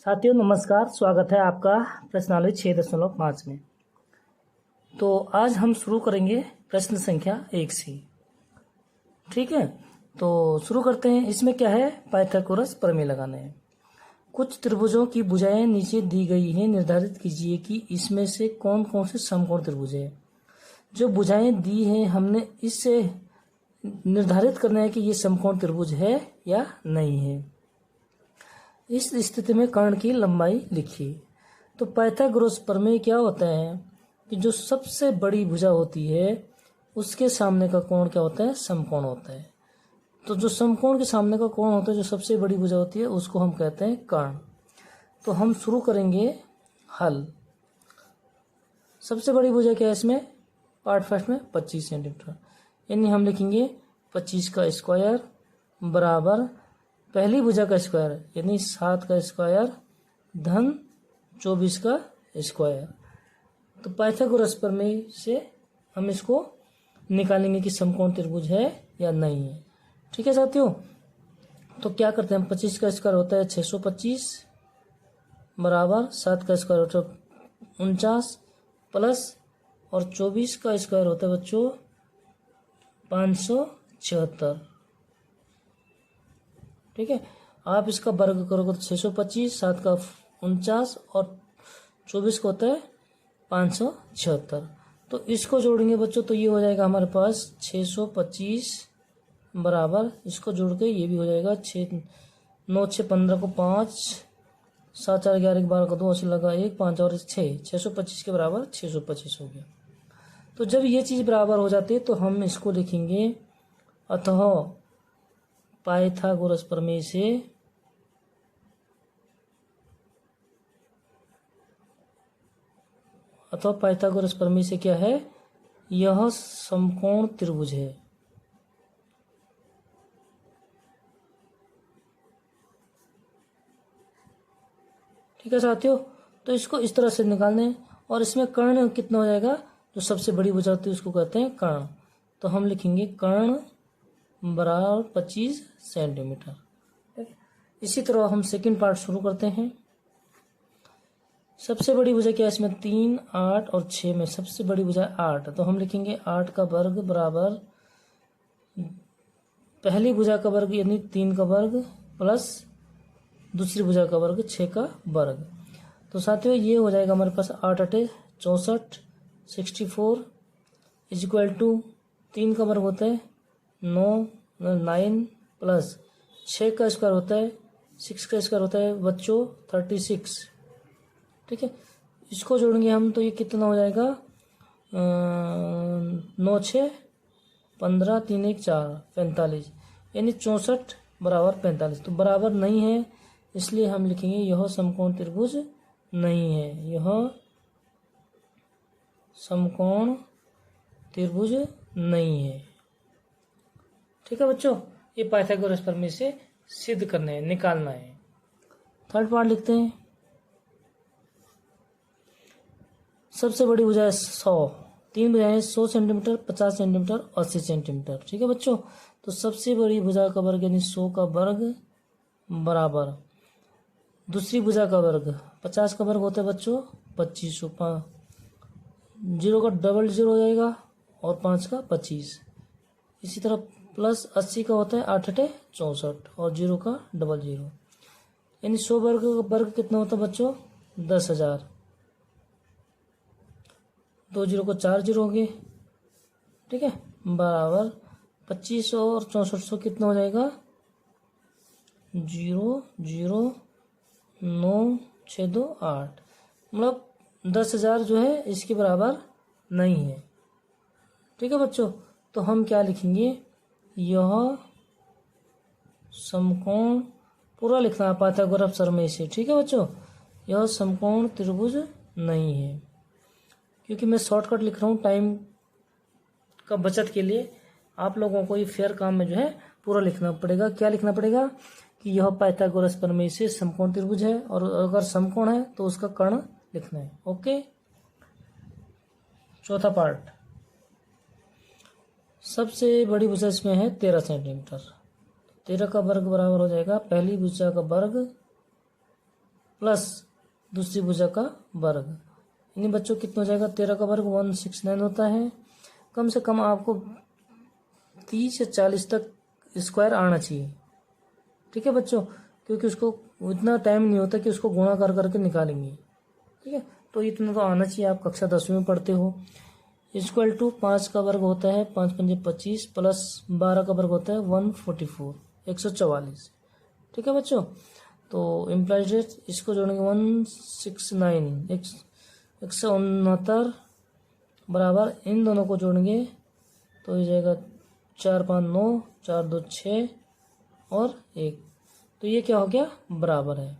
साथियों नमस्कार, स्वागत है आपका प्रश्नावली 6.5 में। तो आज हम शुरू करेंगे प्रश्न संख्या 1 से। ठीक है, तो शुरू करते हैं। इसमें क्या है, पाइथागोरस प्रमेय लगाना है। कुछ त्रिभुजों की भुजाएं नीचे दी गई हैं, निर्धारित कीजिए कि इसमें से कौन कौन से समकोण त्रिभुज है। जो भुजाएं दी हैं हमने इससे निर्धारित करना है कि ये समकोण त्रिभुज है या नहीं है। इस स्थिति में कर्ण की लंबाई लिखिए। तो पाइथागोरस प्रमेय क्या होता है कि जो सबसे बड़ी भुजा होती है उसके सामने का कोण क्या होता है, समकोण होता है। तो जो समकोण के सामने का कोण होता है, जो सबसे बड़ी भुजा होती है, उसको हम कहते हैं कर्ण। तो हम शुरू करेंगे हल। सबसे बड़ी भुजा क्या है इसमें, पार्ट फर्स्ट में 25 सेंटीमीटर, यानी हम लिखेंगे 25 का स्क्वायर बराबर पहली भुजा का स्क्वायर यानी 7 का स्क्वायर धन 24 का स्क्वायर। तो पाइथागोरस प्रमेय से हम इसको निकालेंगे कि समकोण त्रिभुज है या नहीं है। ठीक है साथियों, तो क्या करते हैं हम, 25 का स्क्वायर होता है 625 बराबर 7 का स्क्वायर होता है 49 प्लस और 24 का स्क्वायर होता है बच्चों 576। ठीक है, आप इसका वर्ग करोगे तो 625, 7 का 49 और 24 को होता है 576। तो इसको जोड़ेंगे बच्चों तो ये हो जाएगा हमारे पास 625 बराबर, इसको जोड़ के ये भी हो जाएगा 9 6 15 को 5 7 4 11 12 को 2 80 लगा 1 5 और 6 625 के बराबर 625 हो गया। तो जब ये चीज़ बराबर हो जाती है तो हम इसको लिखेंगे अतः पाइथागोरस प्रमेय से पाइथागोरस प्रमेय से क्या है, यह समकोण त्रिभुज है। ठीक है साथियों, तो इसको इस तरह से निकालना है। और इसमें कर्ण कितना हो जाएगा, जो सबसे बड़ी भुजा होती है उसको कहते हैं कर्ण। तो हम लिखेंगे कर्ण बराबर 25 सेंटीमीटर। इसी तरह हम सेकंड पार्ट शुरू करते हैं। सबसे बड़ी भुजा क्या है इसमें, 3 8 और 6 में सबसे बड़ी भुजा 8। तो हम लिखेंगे 8 का वर्ग बराबर पहली भुजा का वर्ग यानी 3 का वर्ग प्लस दूसरी भुजा का वर्ग 6 का वर्ग। तो साथियों ये हो जाएगा हमारे पास 8 8 64 64 इज इक्वल टू 3 का वर्ग होता है 9 प्लस 6 का स्क्वायर होता है 6 का स्क्वायर होता है बच्चों 36। ठीक है, इसको जोड़ेंगे हम तो ये कितना हो जाएगा 9 6 15 3 1 4 45 यानी 64 बराबर 45। तो बराबर नहीं है इसलिए हम लिखेंगे यह समकोण त्रिभुज नहीं है, यह समकोण त्रिभुज नहीं है। ठीक है बच्चों, ये पाइथागोरस प्रमेय से सिद्ध करना है, निकालना है। थर्ड पार्ट लिखते हैं। सबसे बड़ी भुजा है 100, 3 भुजाएं 100 सेंटीमीटर 50 सेंटीमीटर 80 सेंटीमीटर। ठीक है बच्चों, तो सबसे बड़ी भुजा का वर्ग यानी 100 का वर्ग बराबर दूसरी भुजा का वर्ग 50 का वर्ग होता है बच्चों 2500, 0 का डबल 0 हो जाएगा और 5 का 25। इसी तरह प्लस 80 का होता है 8 8 64 और 0 का डबल 0 यानी 100 वर्ग कितना होता है बच्चों 10,000। 2 0 को 4 0 हो गए। ठीक है, बराबर 2500 और 6400 कितना हो जाएगा 0 0 9 6 2 8, मतलब 10,000 जो है इसके बराबर नहीं है। ठीक है बच्चों, तो हम क्या लिखेंगे, यह समकोण पूरा लिखना है पाइथागोरस प्रमेय से। ठीक है बच्चों, यह समकोण त्रिभुज नहीं है। क्योंकि मैं शॉर्टकट लिख रहा हूँ टाइम का बचत के लिए, आप लोगों को ये फेयर काम में जो है पूरा लिखना पड़ेगा। क्या लिखना पड़ेगा कि यह पाइथागोरस प्रमेय से समकोण त्रिभुज है, और अगर समकोण है तो उसका कर्ण लिखना है। ओके, चौथा पार्ट। सबसे बड़ी भुजा इसमें है 13 सेंटीमीटर। 13 का वर्ग बराबर हो जाएगा पहली भुजा का वर्ग प्लस दूसरी भुजा का वर्ग, यानी बच्चों कितना हो जाएगा, 13 का वर्ग 169 होता है। कम से कम आपको 30 या 40 तक स्क्वायर आना चाहिए, ठीक है बच्चों, क्योंकि उसको इतना टाइम नहीं होता कि उसको गुणा कर करके निकालेंगे, ठीक है। तो इतना तो आना चाहिए, आप कक्षा 10वीं में पढ़ते हो। इक्वल टू 5 का वर्ग होता है 5 पंजे 25 प्लस 12 का वर्ग होता है 144 144, ठीक है बच्चों। तो इम्प्लाइड रेट इसको जोड़ेंगे 169 169 बराबर इन दोनों को जोड़ेंगे तो हो जाएगा 4 5 9 4 2 6 और 1, तो ये क्या हो गया, बराबर है।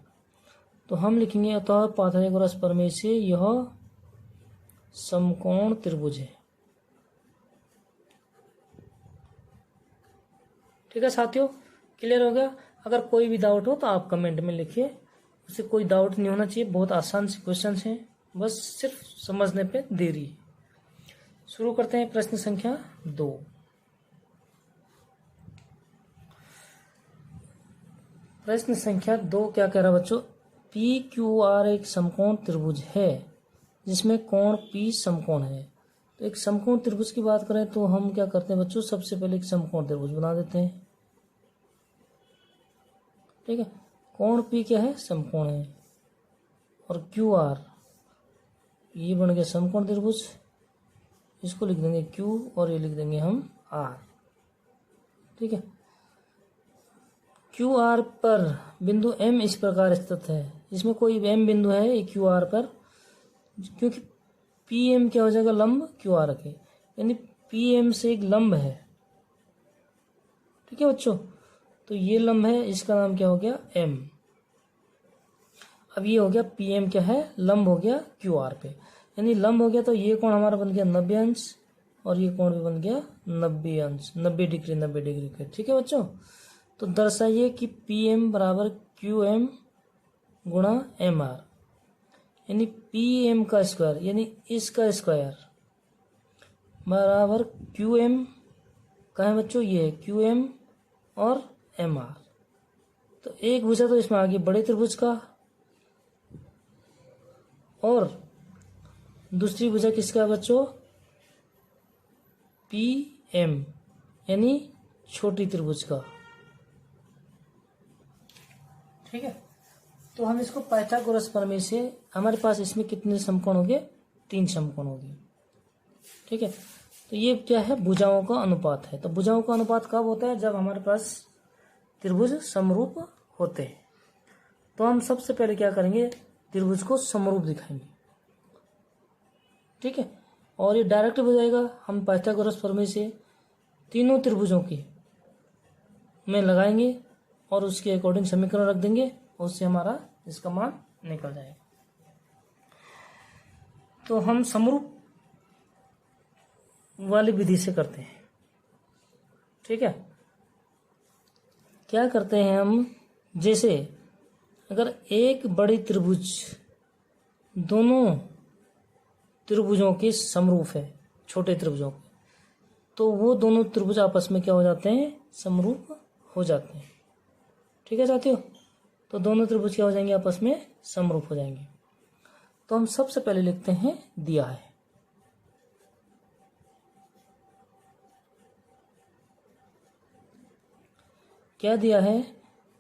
तो हम लिखेंगे अतः पाइथागोरस प्रमेय से यह समकोण त्रिभुज है, ठीक है साथियों, क्लियर हो गया। अगर कोई भी डाउट हो तो आप कमेंट में लिखिए, उससे कोई डाउट नहीं होना चाहिए, बहुत आसान से क्वेश्चन हैं, बस सिर्फ समझने पे देरी है। शुरू करते हैं प्रश्न संख्या 2। प्रश्न संख्या 2 क्या कह रहा है बच्चों, पी क्यू आर एक समकोण त्रिभुज है जिसमें कोण पी समकोण है। तो एक समकोण त्रिभुज की बात करें तो हम क्या करते हैं बच्चों, सबसे पहले एक समकोण त्रिभुज बना देते हैं, ठीक है। कोण पी क्या है, समकोण है, और क्यू आर ये बन गया समकोण त्रिभुज, इसको लिख देंगे क्यू और ये लिख देंगे हम आर, ठीक है। क्यू आर पर बिंदु एम इस प्रकार स्थित है, इसमें कोई एम बिंदु है क्यू आर पर, क्योंकि पी एम क्या हो जाएगा, लंब क्यू आर के, यानी पी एम से एक लंब है, ठीक है बच्चों। तो ये लंब है, इसका नाम क्या हो गया, एम। अब ये हो गया पी एम क्या है, लंब हो गया क्यू आर पे, यानी लंब हो गया, तो ये कोण हमारा बन गया 90 अंश और ये कोण भी बन गया 90 अंश, 90 डिग्री 90 डिग्री के, ठीक है बच्चों। तो दर्शाइए कि पी एम बराबर क्यू एम गुणा एम आर, यानी पी एम का स्क्वायर यानी इसका स्क्वायर बराबर क्यू एम का है बच्चों, ये है क्यू एम और एम आर। तो एक भुजा तो इसमें आ गई बड़े त्रिभुज का, और दूसरी भुजा किसका है बच्चों, पी एम यानी छोटी त्रिभुज का, ठीक है। तो हम इसको पाइथागोरस प्रमेय से, हमारे पास इसमें कितने समकोण हो गए, 3 समकोण हो गए, ठीक है। तो ये क्या है, भुजाओं का अनुपात है। तो भुजाओं का अनुपात कब होता है, जब हमारे पास त्रिभुज समरूप होते हैं। तो हम सबसे पहले क्या करेंगे, त्रिभुज को समरूप दिखाएंगे, ठीक है। और ये डायरेक्ट हो जाएगा, हम पाइथागोरस प्रमेय से तीनों त्रिभुजों की में लगाएंगे और उसके अकॉर्डिंग समीकरण रख देंगे, और उससे हमारा इसका मान निकल जाएगा। तो हम समरूप वाली विधि से करते हैं, ठीक है। क्या करते हैं हम, जैसे अगर एक बड़ी त्रिभुज दोनों त्रिभुजों के समरूप है, छोटे त्रिभुजों के, तो वो दोनों त्रिभुज आपस में क्या हो जाते हैं, समरूप हो जाते हैं, ठीक है साथियों। तो दोनों त्रिभुज क्या हो जाएंगे, आपस में समरूप हो जाएंगे। तो हम सबसे पहले लिखते हैं, दिया है क्या दिया है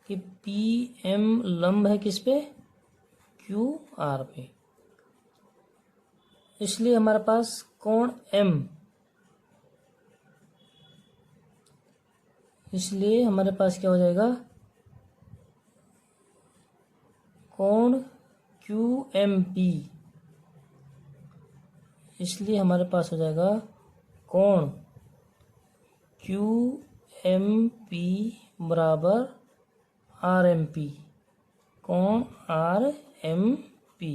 कि पी एम लंब है किस पे, क्यू आर पे, इसलिए हमारे पास कोण एम, इसलिए हमारे पास क्या हो जाएगा, कोण क्यू एम पी, इसलिए हमारे पास हो जाएगा कोण क्यू एम पी बराबर आर एम पी, कोण आर एम पी,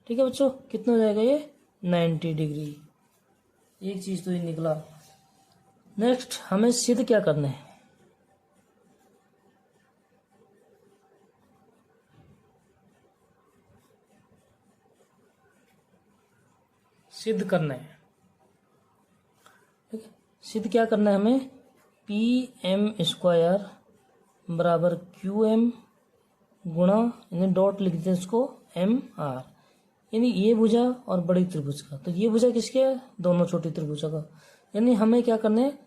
ठीक है बच्चों। कितना हो जाएगा ये, 90 डिग्री। एक चीज तो ये निकला। नेक्स्ट हमें सिद्ध क्या करना है, सिद्ध करना है, ठीक है। सिद्ध क्या करना है हमें, पी एम स्क्वायर बराबर क्यू एम गुणा यानी डॉट लिख देते हैं इसको एम आर, यानी ये भुजा और बड़ी त्रिभुज का। तो ये भुजा किसके है? दोनों छोटी त्रिभुजा का। यानी हमें क्या करने हैं?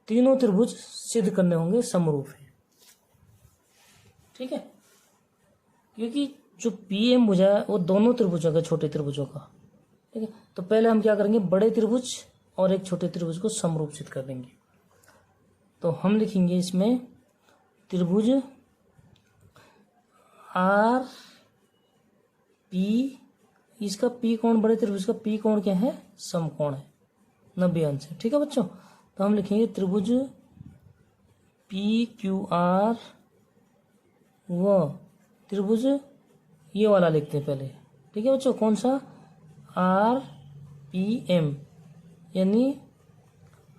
तीनों त्रिभुज सिद्ध करने होंगे समरूप है। ठीक है, क्योंकि जो पी एम भुजा है वो दोनों त्रिभुजों का, छोटे त्रिभुजों का। ठीक है, तो पहले हम क्या करेंगे? बड़े त्रिभुज और एक छोटे त्रिभुज को समरूप सिद्ध कर देंगे। तो हम लिखेंगे इसमें त्रिभुज आर पी, इसका पी कोण, बड़े त्रिभुज का पी कोण क्या है? समकोण है, 90 अंश है। ठीक है बच्चों, तो हम लिखेंगे त्रिभुज पी क्यू आर व त्रिभुज ये वाला लिखते हैं पहले। ठीक है बच्चों, कौन सा? आर पी एम, यानी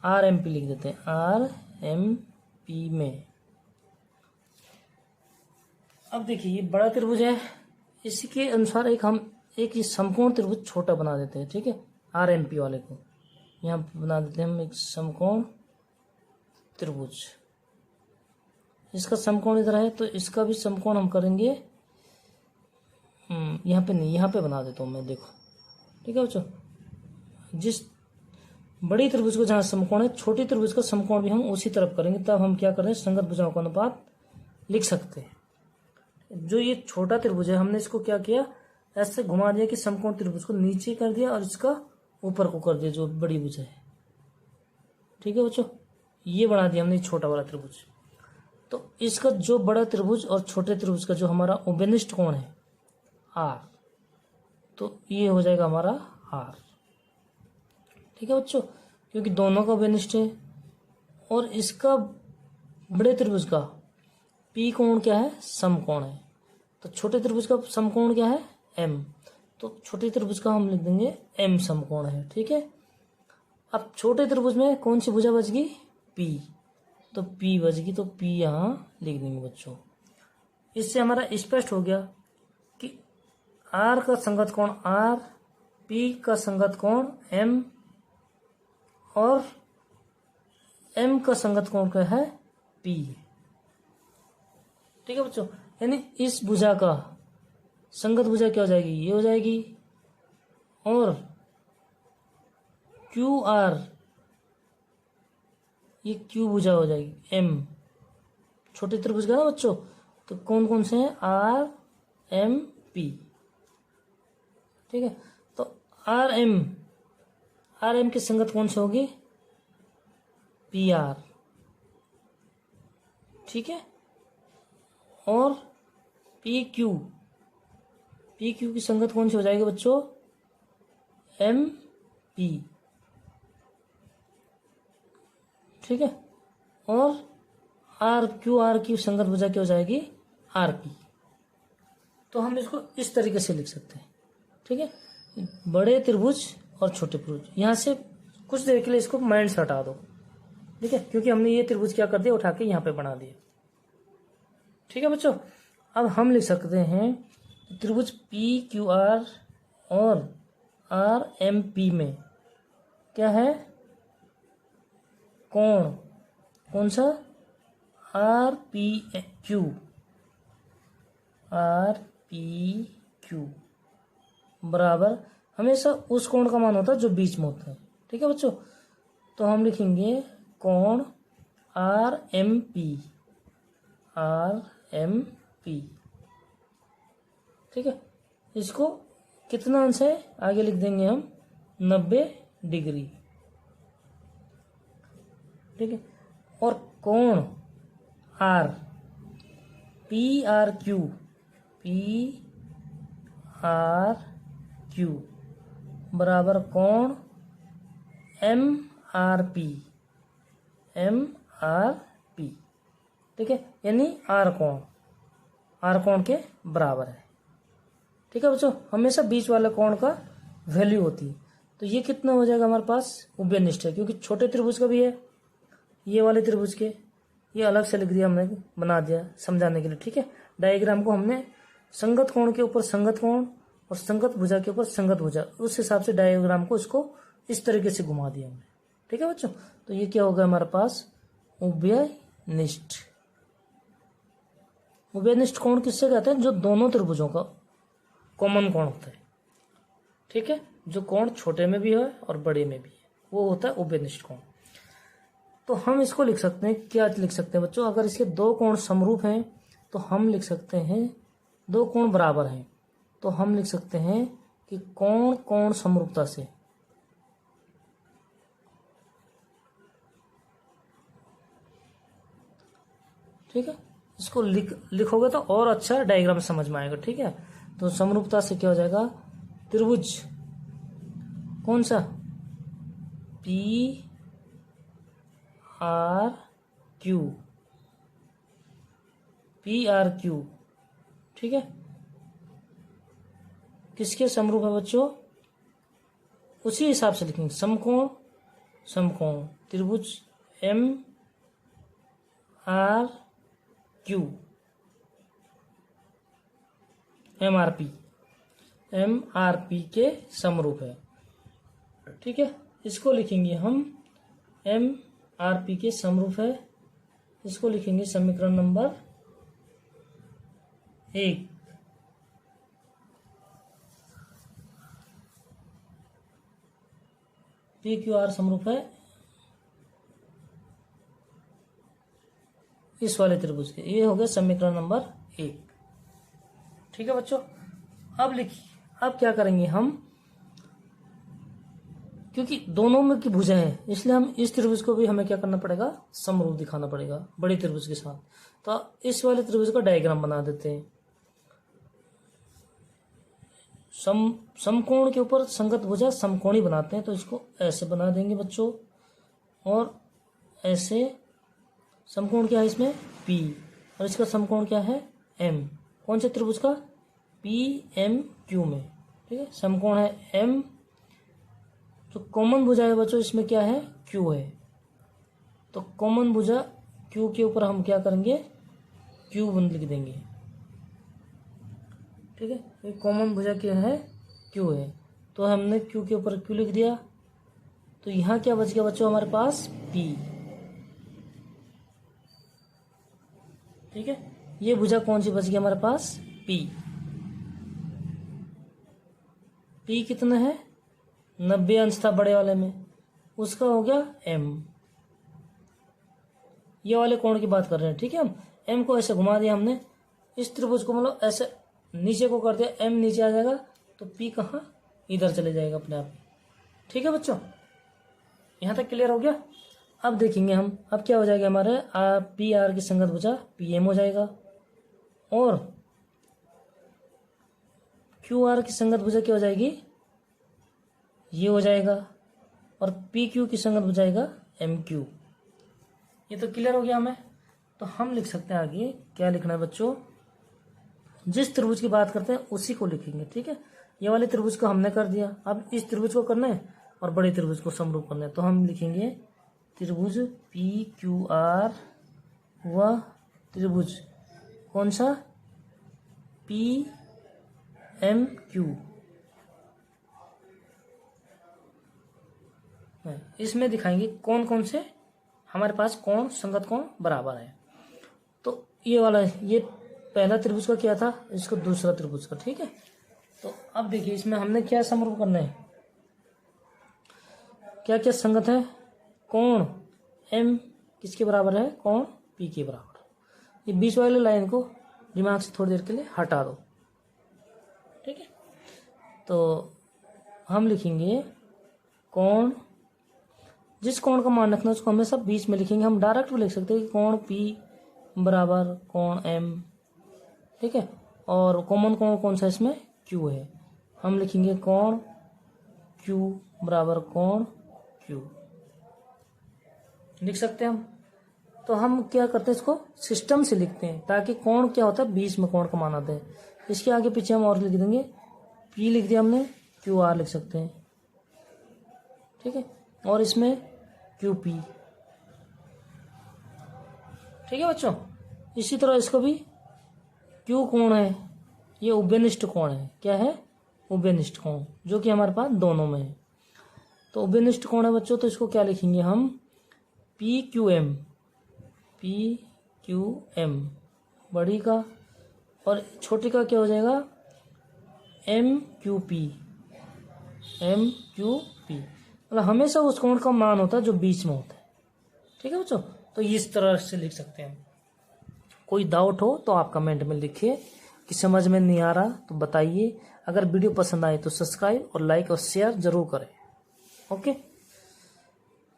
आर एम पी लिख देते हैं, आर एम पी में। अब देखिए ये बड़ा त्रिभुज है, इसके अनुसार एक ये समकोण त्रिभुज छोटा बना देते हैं। ठीक है, आर एम पी वाले को यहाँ बना देते हैं हम एक समकोण त्रिभुज। इसका समकोण इधर है तो इसका भी समकोण हम करेंगे, यहाँ पे नहीं, यहाँ पे बना देता हूँ मैं, देखो। ठीक है बच्चों, जिस बड़ी त्रिभुज को जहाँ समकोण है, छोटी त्रिभुज का समकोण भी हम उसी तरफ करेंगे। तब हम क्या कर रहे हैं? संगत भुजाओं का अनुपात लिख सकते हैं। जो ये छोटा त्रिभुज है, हमने इसको क्या किया? ऐसे घुमा दिया कि समकोण त्रिभुज को नीचे कर दिया और इसका ऊपर को कर दिया, जो बड़ी भुजा है। ठीक है बच्चों, ये बना दिया हमने छोटा वाला त्रिभुज। तो इसका जो बड़ा त्रिभुज और छोटे त्रिभुज का जो हमारा उभयनिष्ठ कोण है आर, तो ये हो जाएगा हमारा आर। ठीक है बच्चों, क्योंकि दोनों का उभयनिष्ठ है। और इसका बड़े त्रिभुज का पी कोण क्या है? समकोण है। तो छोटे त्रिभुज का समकोण क्या है? एम। तो छोटे त्रिभुज का हम लिख देंगे एम समकोण है। ठीक है, अब छोटे त्रिभुज में कौन सी भुजा बच गई? पी। तो पी बच गई, तो पी यहाँ लिख देंगे बच्चों। इससे हमारा स्पष्ट हो गया कि आर का संगत कोण आर, पी का संगत कोण एम और एम का संगत कोण क्या है? पी। ठीक है बच्चों, यानी इस भुजा का संगत भुजा क्या हो जाएगी? ये हो जाएगी। और क्यू आर, ये क्यू भुजा हो जाएगी एम, छोटे त्रिभुज का ना बच्चों। तो कौन कौन से हैं? R M P. ठीक है, तो आर एम की संगत कौन सी होगी? P R. ठीक है, और पी क्यू की संगत कौन सी हो जाएगी बच्चों? M P. ठीक है, और आर की संगत भुजा क्या हो जाएगी? R P. तो हम इसको इस तरीके से लिख सकते हैं। ठीक है, बड़े त्रिभुज और छोटे त्रिभुज। यहाँ से कुछ देर के लिए इसको माइंड से हटा दो। ठीक है, क्योंकि हमने ये त्रिभुज क्या कर दिया? उठा के यहाँ पे बना दिया। ठीक है बच्चों, अब हम लिख सकते हैं त्रिभुज पी क्यू आर और आर एम पी में क्या है? कोण कौन सा? R P Q, R P Q बराबर हमेशा उस कोण का मान होता है जो बीच में होता है। ठीक है बच्चों, तो हम लिखेंगे कोण R M P, R M P. ठीक है, इसको कितना अंश है? आगे लिख देंगे हम 90 डिग्री। ठीक है, और कोण R P R Q, P R Q बराबर कोण M R P, M R P. ठीक है, यानी आर कोण के बराबर है। ठीक है बच्चों, हमेशा बीच वाले कोण का वैल्यू होती है। तो ये कितना हो जाएगा हमारे पास? उभयनिष्ठ है, क्योंकि छोटे त्रिभुज का भी है, ये वाले त्रिभुज के ये अलग से लिख दिया हमने, बना दिया समझाने के लिए। ठीक है, डायग्राम को हमने संगत कोण के ऊपर संगत कोण और संगत भुजा के ऊपर संगत भुजा, उस हिसाब से डायग्राम को इसको इस तरीके से घुमा दिया हमने। ठीक है बच्चों, तो ये क्या होगा हमारे पास? उभयनिष्ठ। उभयनिष्ठ कोण किससे कहते हैं? जो दोनों त्रिभुजों का कॉमन कोण होता है, ठीक है, जो कोण छोटे में भी है और बड़े में भी है, वो होता है उभयनिष्ठ कोण। तो हम इसको लिख सकते हैं, क्या लिख सकते हैं बच्चों? अगर इसके दो कोण समरूप हैं तो हम लिख सकते हैं, दो कोण बराबर हैं तो हम लिख सकते हैं कि कोण कोण समरूपता से, ठीक है, इसको लिखोगे तो और अच्छा डायग्राम समझ में आएगा, ठीक है। तो समरूपता से क्या हो जाएगा? त्रिभुज कौन सा? P R Q, P R Q, ठीक है, किसके समरूप है बच्चों? उसी हिसाब से लिखेंगे, समकोण समकोण त्रिभुज M R Q, M R P के समरूप है, ठीक है। इसको लिखेंगे हम एम आर पी के समरूप है, इसको लिखेंगे समीकरण नंबर 1। पी क्यू आर समरूप है इस वाले त्रिभुज के, ये हो गया समीकरण नंबर 1, ठीक है बच्चों। अब लिखिए, अब क्या करेंगे हम, क्योंकि दोनों में की भुजा है इसलिए हम इस त्रिभुज को भी हमें क्या करना पड़ेगा? समरूप दिखाना पड़ेगा बड़े त्रिभुज के साथ। तो इस वाले त्रिभुज का डायग्राम बना देते हैं। समकोण के ऊपर संगत भुजा समकोणी बनाते हैं, तो इसको ऐसे बना देंगे बच्चों, और ऐसे समकोण क्या है इसमें? P, और इसका समकोण क्या है? M। कौन से त्रिभुज का? PMQ में, ठीक है। समकोण है M, तो कॉमन भुजा है बच्चों इसमें क्या है? Q है। तो कॉमन भुजा Q के ऊपर हम क्या करेंगे? Q1 लिख देंगे, ठीक है। ये कॉमन भुजा क्या है? Q है, तो हमने Q के ऊपर Q लिख दिया। तो यहाँ क्या बच गया बच्चों हमारे पास? P, ठीक है। ये भुजा कौन सी बच गई हमारे पास? P। P कितना है? 90 अंश था बड़े वाले में, उसका हो गया M। ये वाले कोण की बात कर रहे हैं, ठीक है। हम M को ऐसे घुमा दिया हमने, इस त्रिभुज को मतलब ऐसे नीचे को कर दिया, M नीचे आ जाएगा, तो P कहाँ? इधर चले जाएगा अपने आप, ठीक है बच्चों। यहाँ तक क्लियर हो गया। अब देखेंगे हम, अब क्या हो जाएगा हमारे? पी आर की संगत भुजा PM हो जाएगा, और क्यू आर की संगत भुजा क्या हो जाएगी? ये हो जाएगा, और पी क्यू की संगत भुजा आएगा MQ। ये तो क्लियर हो गया हमें। तो हम लिख सकते हैं आगे, क्या लिखना है बच्चों? जिस त्रिभुज की बात करते हैं उसी को लिखेंगे, ठीक है। ये वाले त्रिभुज को हमने कर दिया, अब इस त्रिभुज को करना है और बड़े त्रिभुज को समरूप करना है। तो हम लिखेंगे त्रिभुज PQR व त्रिभुज कौन सा? PMQ। इसमें दिखाएंगे कौन कौन से हमारे पास कोण संगत कोण बराबर है। तो ये वाला, ये पहला त्रिभुज का क्या था, इसको दूसरा त्रिभुज का, ठीक है। तो अब देखिए इसमें हमने क्या समरूप करना है, क्या क्या संगत है? कोण M किसके बराबर है? कोण P के बराबर। ये बीच वाले लाइन को दिमाग से थोड़ी देर के लिए हटा दो, ठीक है। तो हम लिखेंगे कोण, जिस कोण का मान रखना है उसको हमेशा बीच में लिखेंगे। हम डायरेक्ट भी लिख सकते हैं कि कोण P बराबर कोण M, ठीक है। और कॉमन कोण कौन सा इसमें? Q है। हम लिखेंगे कोण Q बराबर कोण Q, लिख सकते हैं हम। तो हम क्या करते हैं, इसको सिस्टम से लिखते हैं, ताकि कोण क्या होता है? बीच में कोण का मान आता है। इसके आगे पीछे हम और लिख देंगे, P लिख दिया हमने, QR लिख सकते हैं, ठीक है। और इसमें QP, ठीक है बच्चों। इसी तरह इसको भी, Q कोण है, ये उभयनिष्ठ कोण है। क्या है? उभयनिष्ठ कोण, जो कि हमारे पास दोनों में है। तो उभयनिष्ठ कोण है बच्चों, तो इसको क्या लिखेंगे हम? PQM, PQM बड़ी का और छोटी का क्या हो जाएगा, M Q P, M Q P. मतलब हमेशा उस कोण का मान होता है जो बीच में होता है। ठीक है बच्चों, तो इस तरह से लिख सकते हैं। कोई डाउट हो तो आप कमेंट में लिखिए, कि समझ में नहीं आ रहा तो बताइए। अगर वीडियो पसंद आए तो सब्सक्राइब और लाइक और शेयर जरूर करें। ओके,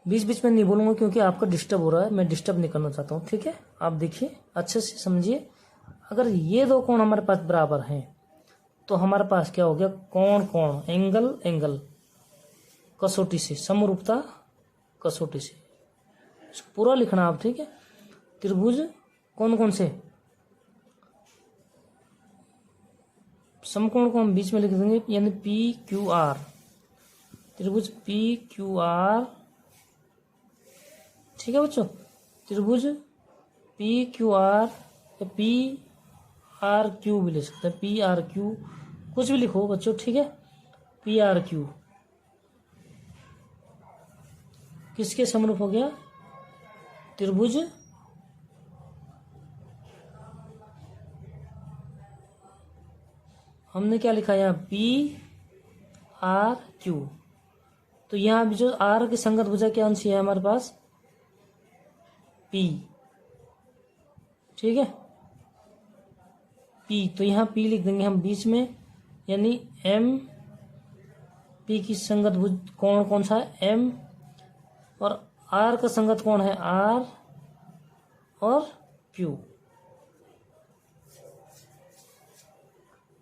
बीच बीच में नहीं बोलूँगा क्योंकि आपका डिस्टर्ब हो रहा है, मैं डिस्टर्ब नहीं करना चाहता हूँ। ठीक है, आप देखिए अच्छे से समझिए। अगर ये दो कोण हमारे पास बराबर हैं तो हमारे पास क्या हो गया, कोण कोण, एंगल एंगल, कसौटी से, समरूपता कसौटी से पूरा लिखना आप। ठीक है, त्रिभुज कौन कौन से, समकोण को हम बीच में लिख देंगे, यानी पी क्यू आर, त्रिभुज पी क्यू आर। ठीक है बच्चों, त्रिभुज पी क्यू आर या पी आर क्यू भी ले सकते हैं, पी आर क्यू, कुछ भी लिखो बच्चों। ठीक है, पी आर क्यू किसके समरूप हो गया, त्रिभुज हमने क्या लिखा यहाँ, पी आर क्यू। तो यहाँ भी जो आर की संगत भुजा क्या अंश है हमारे पास, पी। ठीक है, पी, तो यहाँ पी लिख देंगे हम बीच में, यानी एम पी की संगत भुज कोण कौन सा है, एम, और आर का संगत कोण है आर और क्यू।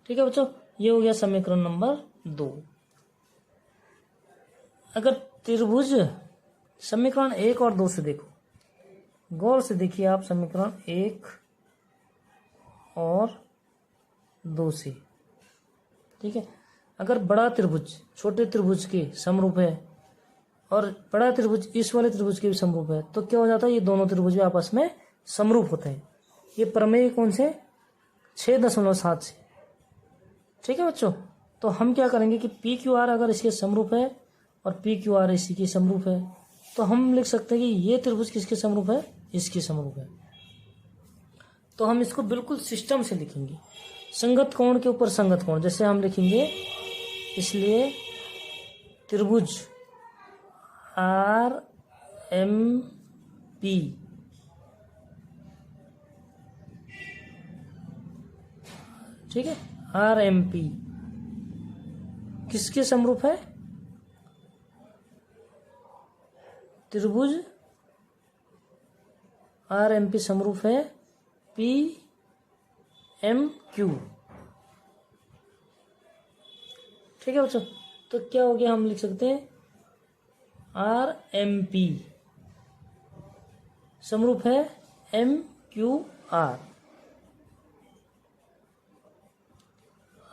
ठीक है बच्चों, ये हो गया समीकरण नंबर 2। अगर त्रिभुज, समीकरण 1 और 2 से देखो, गौर से देखिए आप समीकरण 1 और 2 से। ठीक है, अगर बड़ा त्रिभुज छोटे त्रिभुज के समरूप है और बड़ा त्रिभुज इस वाले त्रिभुज के भी समरूप है, तो क्या हो जाता है, ये दोनों त्रिभुज भी आपस में समरूप होते हैं। ये प्रमेय कौन से, 6.7 से। ठीक है बच्चों, तो हम क्या करेंगे कि पी क्यू आर अगर इसके समरूप है और पी क्यू आर इसी के समरूप है, तो हम लिख सकते हैं कि ये त्रिभुज किसके समरूप है, इसके समरूप है। तो हम इसको बिल्कुल सिस्टम से लिखेंगे, संगत कोण के ऊपर संगत कोण, जैसे हम लिखेंगे, इसलिए त्रिभुज आर एम पी ठीक है, आर एम पी किसके समरूप है, त्रिभुज आर एम पी समरूप है पी एम क्यू। ठीक है बच्चों, तो क्या हो गया, हम लिख सकते हैं आर एम पी समरूप है M Q R,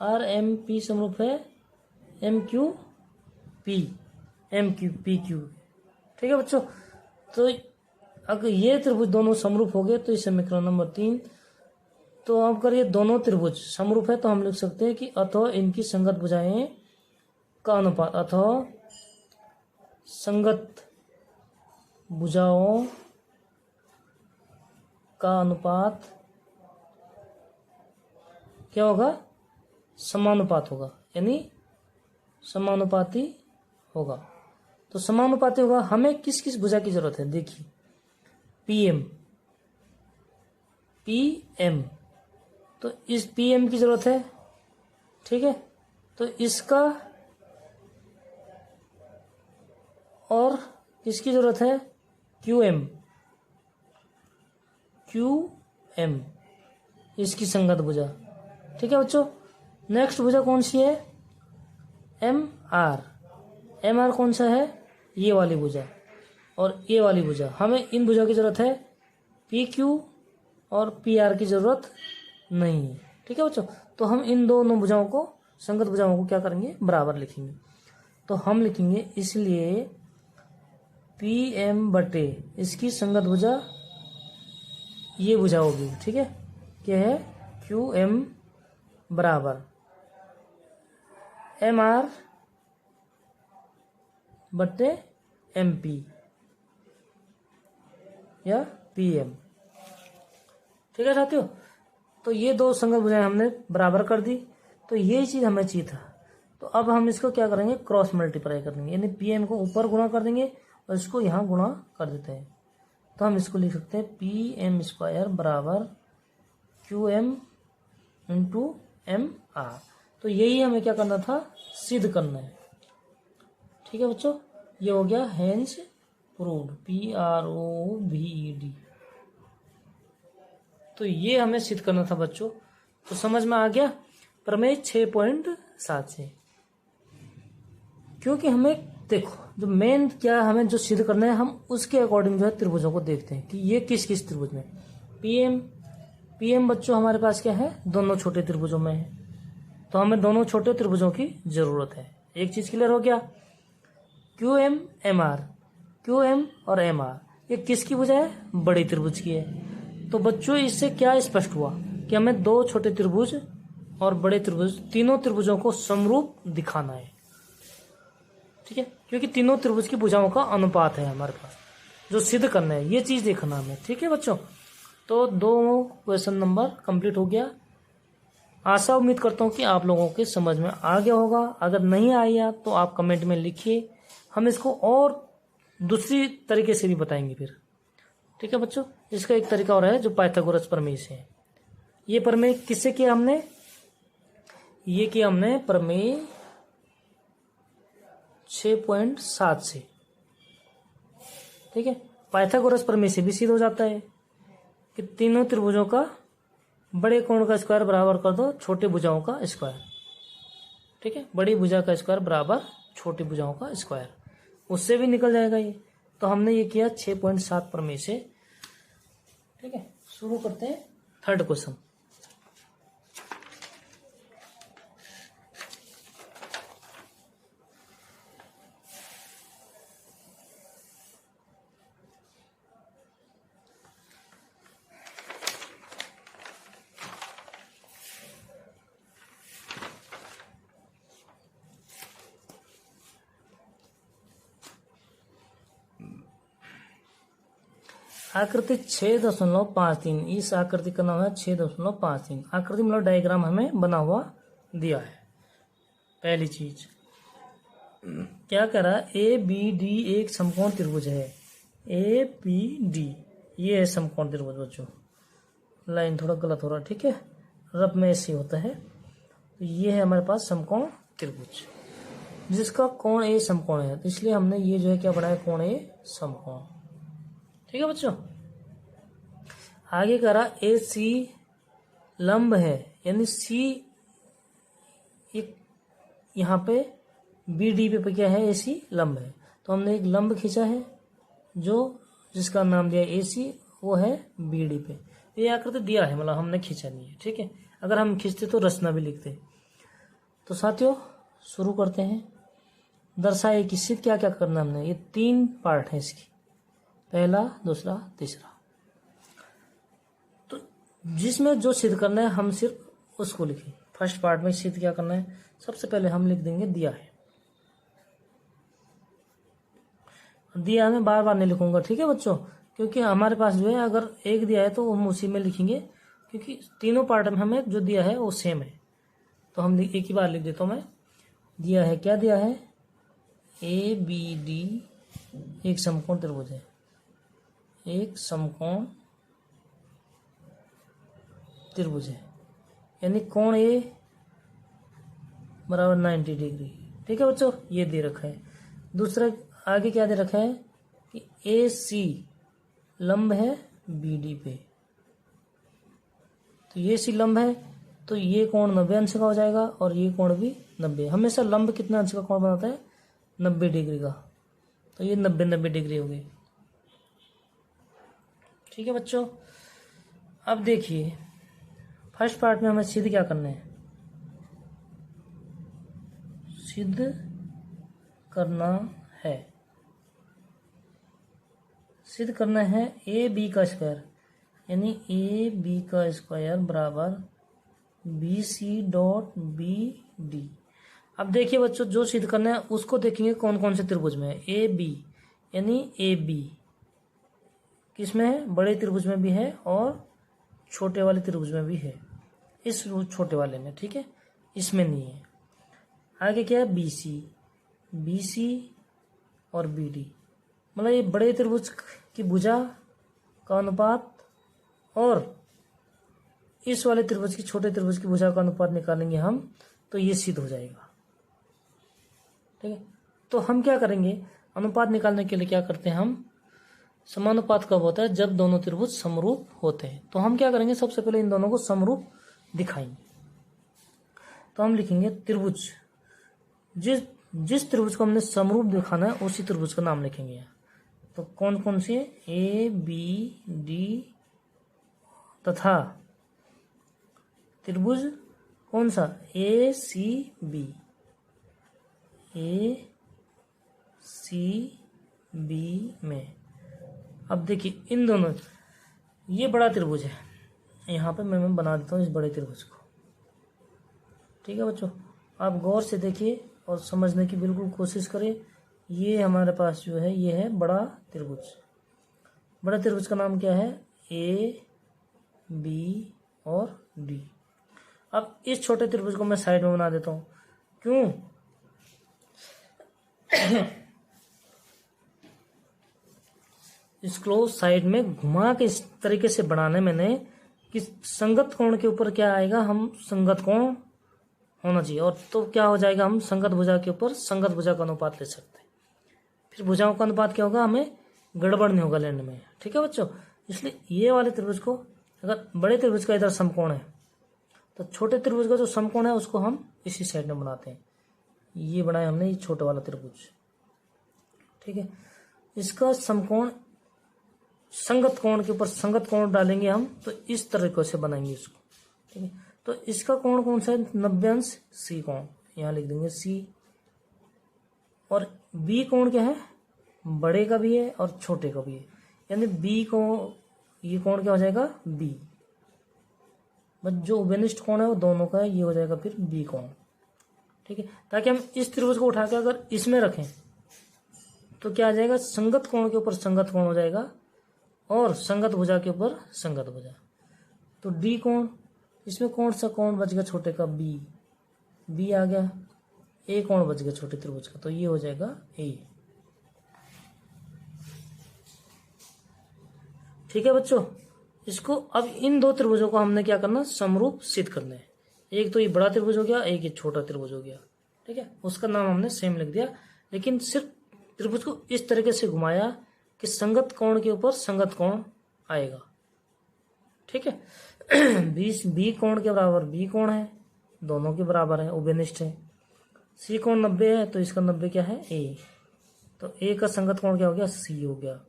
R M P समरूप है M Q P, M Q P Q. ठीक है बच्चों, तो अगर ये त्रिभुज दोनों समरूप हो गए तो इस समीकरण नंबर 3। तो अब अगर ये दोनों त्रिभुज समरूप है तो हम लिख सकते हैं कि अतः इनकी संगत भुजाएं का अनुपात, अतः संगत भुजाओं का अनुपात क्या होगा, समानुपात होगा, यानी समानुपाती होगा। तो समानुपाती होगा, हमें किस किस भुजा की जरूरत है, देखिए पीएम, पीएम, तो इस पीएम की जरूरत है। ठीक है, तो इसका और किसकी जरूरत है, क्यूएम, क्यूएम इसकी संगत भुजा। ठीक है बच्चों, नेक्स्ट भुजा कौन सी है, एम आर, एम आर कौन सा है, ये वाली भुजा और ये वाली भुजा। हमें इन भुजा की जरूरत है, पी क्यू और पी आर की जरूरत नहीं है। ठीक है बच्चों, तो हम इन दोनों भुजाओं को, संगत भुजाओं को क्या करेंगे, बराबर लिखेंगे। तो हम लिखेंगे इसलिए पी एम बटे इसकी संगत भुजा ये भुजा होगी। ठीक है, क्या है, क्यू एम बराबर एम आर बटे एम पी या पी एम। ठीक है साथियों, तो ये दो संगत भुजाएं हमने बराबर कर दी, तो ये चीज़ हमें चाहिए था। तो अब हम इसको क्या करेंगे, क्रॉस मल्टीप्लाई कर देंगे, यानी पी एम को ऊपर गुणा कर देंगे और इसको यहाँ गुणा कर देते हैं। तो हम इसको लिख सकते हैं पी एम स्क्वायर बराबर Q M into M R. तो यही हमें क्या करना था, सिद्ध करना है। ठीक है बच्चों, ये हो गया हेंस प्रूव्ड, PROVED। तो ये हमें सिद्ध करना था बच्चों। तो समझ में आ गया प्रमेय 6.7 से। क्योंकि हमें देखो जो मेन क्या हमें जो सिद्ध करना है, हम उसके अकॉर्डिंग जो है त्रिभुजों को देखते हैं कि ये किस किस त्रिभुज में। पीएम बच्चों हमारे पास क्या है, दोनों छोटे त्रिभुजों में है, तो हमें दोनों छोटे त्रिभुजों की जरूरत है। एक चीज क्लियर हो गया। QM MR, QM और MR ये किसकी भुजा है, बड़ी त्रिभुज की है। तो बच्चों इससे क्या स्पष्ट हुआ कि हमें दो छोटे त्रिभुज और बड़े त्रिभुज, तीनों त्रिभुजों को समरूप दिखाना है। ठीक है, क्योंकि तीनों त्रिभुज की भुजाओं का अनुपात है हमारे पास, जो सिद्ध करना है, ये चीज देखना हमें। ठीक है बच्चों, तो 2 क्वेश्चन नंबर कंप्लीट हो गया। आशा उम्मीद करता हूँ कि आप लोगों के समझ में आ गया होगा। अगर नहीं आया तो आप कमेंट में लिखिए, हम इसको और दूसरी तरीके से भी बताएंगे फिर। ठीक है बच्चों, इसका एक तरीका और है जो पाइथागोरस प्रमेय से है। ये प्रमेय किससे किया हमने, ये किया हमने प्रमेय 6.7 से। ठीक है, पाइथागोरस प्रमेय से भी सिद्ध हो जाता है कि तीनों त्रिभुजों का बड़े कोण का स्क्वायर बराबर कर दो छोटे भुजाओं का स्क्वायर। ठीक है, बड़ी भुजा का स्क्वायर बराबर छोटी भुजाओं का स्क्वायर, उससे भी निकल जाएगा ये। तो हमने ये किया 6.7 प्रमेय से। ठीक है, शुरू करते हैं थर्ड क्वेश्चन। आकृति 6.53, इस आकृति का नाम है 6.53। आकृति मतलब डायग्राम हमें बना हुआ दिया है। पहली चीज क्या कह रहा है, ABD एक समकोण त्रिभुज है। ABD ये है समकोण त्रिभुज बच्चों, लाइन थोड़ा गलत हो रहा है। ठीक है, रब में ऐसे होता है। तो ये है हमारे पास समकोण त्रिभुज जिसका कोण A समकोण है, तो इसलिए हमने ये जो है क्या बनाया, कोण A समकोण। ठीक है बच्चों, आगे कह रहा AC लंब है, यानी C एक यहाँ पे BD पे क्या है, AC लंब है। तो हमने एक लंब खींचा है जो जिसका नाम दिया AC, वो है BD पे। ये आकृति दिया है, मतलब हमने खींचा नहीं है। ठीक है, अगर हम खींचते तो रचना भी लिखते। तो साथियों शुरू करते हैं। दर्शाए कि सिद्ध क्या क्या करना हमने, ये 3 पार्ट है इसकी, पहला, दूसरा, तीसरा। तो जिसमें जो सिद्ध करना है हम सिर्फ उसको लिखें। फर्स्ट पार्ट में सिद्ध क्या करना है, सबसे पहले हम लिख देंगे दिया है। दिया मैं बार बार नहीं लिखूंगा। ठीक है बच्चों, क्योंकि हमारे पास जो है अगर एक दिया है तो हम उसी में लिखेंगे, क्योंकि तीनों पार्ट में हमें जो दिया है वो सेम है। तो हम एक ही बार लिख देता हूँ मैं। दिया है, क्या दिया है, ABD एक समकोण त्रिभुज है, एक समकोण त्रिभुज है, यानी कोण A बराबर 90 डिग्री। ठीक है बच्चों, ये दे रखा है। दूसरा आगे क्या दे रखा है कि AC लंब है BD पे। तो ये AC लंब है, तो ये कोण 90 अंश का हो जाएगा और ये कोण भी 90। हमेशा लंब कितना अंश का कोण बनाता है, 90 डिग्री का। तो ये 90 डिग्री हो गई। ठीक है बच्चों, अब देखिए फर्स्ट पार्ट में हमें सिद्ध क्या करना है, सिद्ध करना है, सिद्ध करना है AB का स्क्वायर, यानी AB का स्क्वायर बराबर BC डॉट BD। अब देखिए बच्चों, जो सिद्ध करना है उसको देखेंगे कौन कौन से त्रिभुज में है। AB यानी AB किसमें है, बड़े त्रिभुज में भी है और छोटे वाले त्रिभुज में भी है। इस छोटे वाले में, ठीक है, इसमें नहीं है। आगे क्या है, BC, BC और BD, मतलब ये बड़े त्रिभुज की भुजा का अनुपात और इस वाले त्रिभुज की छोटे त्रिभुज की भुजा का अनुपात निकालेंगे हम, तो ये सिद्ध हो जाएगा। ठीक है, तो हम क्या करेंगे, अनुपात निकालने के लिए क्या करते हैं हम, समानुपात कब होता है, जब दोनों त्रिभुज समरूप होते हैं। तो हम क्या करेंगे, सबसे पहले इन दोनों को समरूप दिखाएंगे। तो हम लिखेंगे त्रिभुज, जिस त्रिभुज को हमने समरूप दिखाना है उसी त्रिभुज का नाम लिखेंगे यहाँ। तो कौन कौन से, ABD तथा त्रिभुज कौन सा, ACB, ACB में। अब देखिए इन दोनों, ये बड़ा त्रिभुज है, यहाँ पे मैं बना देता हूँ इस बड़े त्रिभुज को। ठीक है बच्चों, आप गौर से देखिए और समझने की बिल्कुल कोशिश करें। ये हमारे पास जो है, ये है बड़ा त्रिभुज। बड़ा त्रिभुज का नाम क्या है, AB और D। अब इस छोटे त्रिभुज को मैं साइड में बना देता हूँ, क्यों इसको साइड में घुमा के इस तरीके से बनाने मैंने कि संगत कोण के ऊपर क्या आएगा, हम संगत कोण होना चाहिए, और तो क्या हो जाएगा, हम संगत भुजा के ऊपर संगत भुजा का अनुपात ले सकते हैं। फिर भुजाओं का अनुपात क्या होगा, हमें गड़बड़ नहीं होगा लेने में। ठीक है बच्चों, इसलिए ये वाले त्रिभुज को, अगर बड़े त्रिभुज का इधर समकोण है तो छोटे त्रिभुज का जो समकोण है उसको हम इसी साइड में बनाते हैं। ये बनाया हमने, ये छोटा वाला त्रिभुज। ठीक है, इसका समकोण संगत कोण के ऊपर संगत कोण डालेंगे हम, तो इस तरीके से बनाएंगे इसको। ठीक है, तो इसका कोण कौन सा है, 90° C कोण, यहाँ लिख देंगे C। और B कोण क्या है, बड़े का भी है और छोटे का भी है, यानी B को, ये कोण क्या हो जाएगा, B। बस जो उभयनिष्ठ कोण है वो दोनों का है, ये हो जाएगा फिर B कोण। ठीक है, ताकि हम इस त्रिभुज को उठा के अगर इसमें रखें तो क्या आ जाएगा, संगत कोण के ऊपर संगत कोण हो जाएगा और संगत भुजा के ऊपर संगत भुजा। तो D कोण, इसमें कौन सा कोण बच गया छोटे का, B आ गया। A कोण बच गया छोटे त्रिभुज का, तो ये हो जाएगा A। ठीक है बच्चों, इसको अब इन दो त्रिभुजों को हमने क्या करना, समरूप सिद्ध करना है। एक तो ये बड़ा त्रिभुज हो गया, एक ये छोटा त्रिभुज हो गया। ठीक है, उसका नाम हमने सेम लिख दिया, लेकिन सिर्फ त्रिभुज को इस तरीके से घुमाया कि संगत कोण के ऊपर संगत कोण आएगा। ठीक है, B कोण के बराबर B कोण है, दोनों के बराबर है, उभयनिष्ठ है। C कोण 90 है, तो इसका 90 क्या है, A। तो A का संगत कोण क्या हो गया, C हो गया,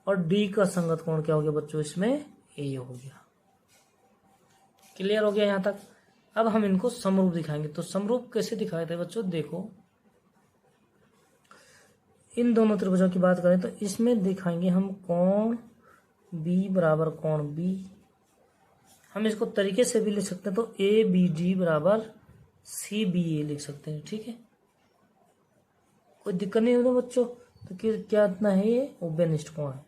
और D का संगत कोण क्या हो गया बच्चों, इसमें A हो गया। क्लियर हो गया यहाँ तक। अब हम इनको समरूप दिखाएंगे। तो समरूप कैसे दिखाए थे बच्चों, देखो इन दोनों त्रिभुजों की बात करें तो इसमें दिखाएंगे हम कोण B बराबर कोण B। हम इसको तरीके से भी लिख सकते हैं, तो ABD बराबर CBA लिख सकते हैं। ठीक है, कोई दिक्कत नहीं होता बच्चों। तो क्या इतना है, ये उभयनिष्ठ कोण है।